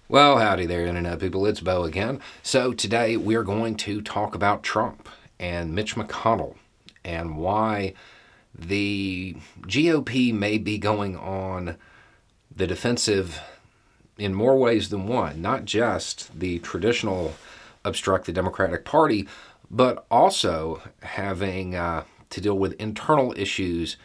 Well, howdy there, Internet people. It's Bo again. So, today we're going to talk about Trump and Mitch McConnell and why the GOP may be going on the defensive in more ways than one. Not just the traditional obstruct the Democratic Party, but also having to deal with internal issues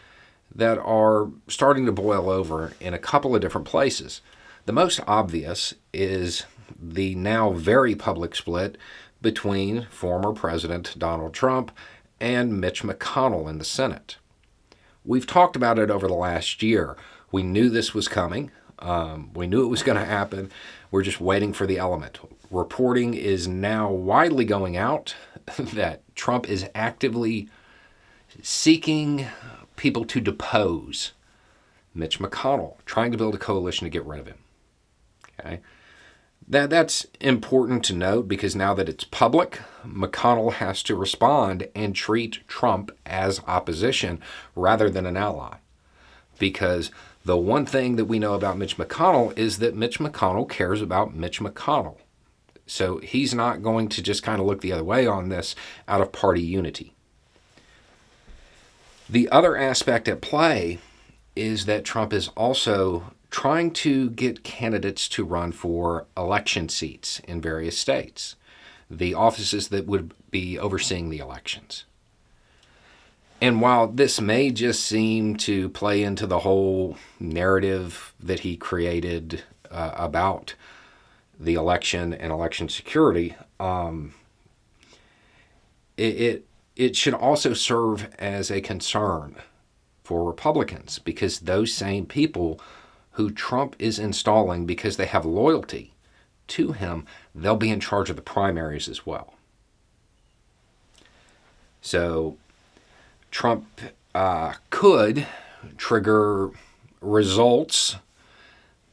that are starting to boil over in a couple of different places. The most obvious is the now very public split between former President Donald Trump and Mitch McConnell in the Senate. We've talked about it over the last year. We knew this was coming. We knew it was going to happen. We're just waiting for the element. Reporting is now widely going out that Trump is actively seeking people to depose Mitch McConnell, trying to build a coalition to get rid of him. Okay. That's important to note because now that it's public, McConnell has to respond and treat Trump as opposition rather than an ally. Because the one thing that we know about Mitch McConnell is that Mitch McConnell cares about Mitch McConnell. So he's not going to just kind of look the other way on this out of party unity. The other aspect at play is that Trump is also trying to get candidates to run for election seats in various states, the offices that would be overseeing the elections. And while this may just seem to play into the whole narrative that he created about the election and election security, it should also serve as a concern for Republicans because those same people who Trump is installing because they have loyalty to him, they'll be in charge of the primaries as well. So Trump could trigger results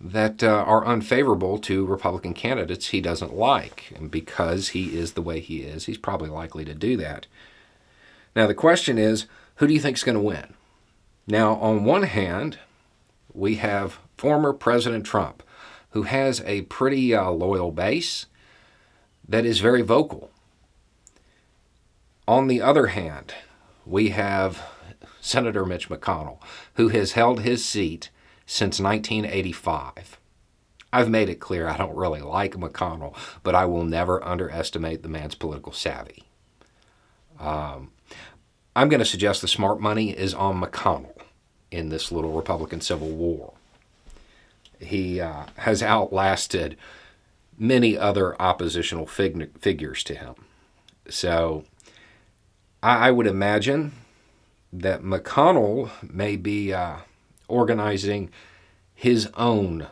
that are unfavorable to Republican candidates he doesn't like. And because he is the way he is, he's probably likely to do that. Now, the question is, who do you think is going to win? Now, on one hand, we have former President Trump, who has a pretty loyal base that is very vocal. On the other hand, we have Senator Mitch McConnell, who has held his seat since 1985. I've made it clear I don't really like McConnell, but I will never underestimate the man's political savvy. I'm going to suggest the smart money is on McConnell in this little Republican Civil War. He has outlasted many other oppositional figures to him. So I would imagine that McConnell may be organizing his own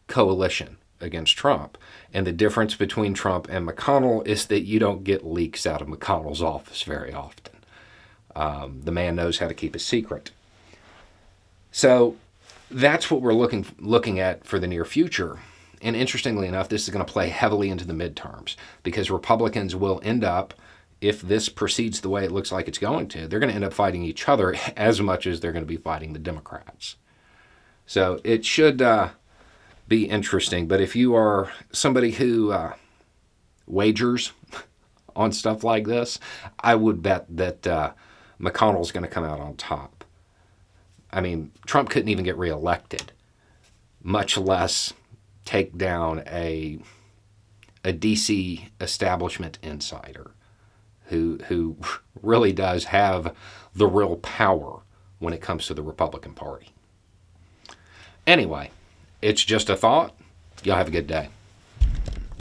coalition against Trump. And the difference between Trump and McConnell is that you don't get leaks out of McConnell's office very often. The man knows how to keep a secret. So that's what we're looking at for the near future. And interestingly enough, this is going to play heavily into the midterms because Republicans will end up, if this proceeds the way it looks like it's going to, they're going to end up fighting each other as much as they're going to be fighting the Democrats. So it should be interesting. But if you are somebody who wagers on stuff like this, I would bet that McConnell's going to come out on top. I mean, Trump couldn't even get reelected, much less take down a D.C. establishment insider who really does have the real power when it comes to the Republican Party. Anyway, it's just a thought. Y'all have a good day.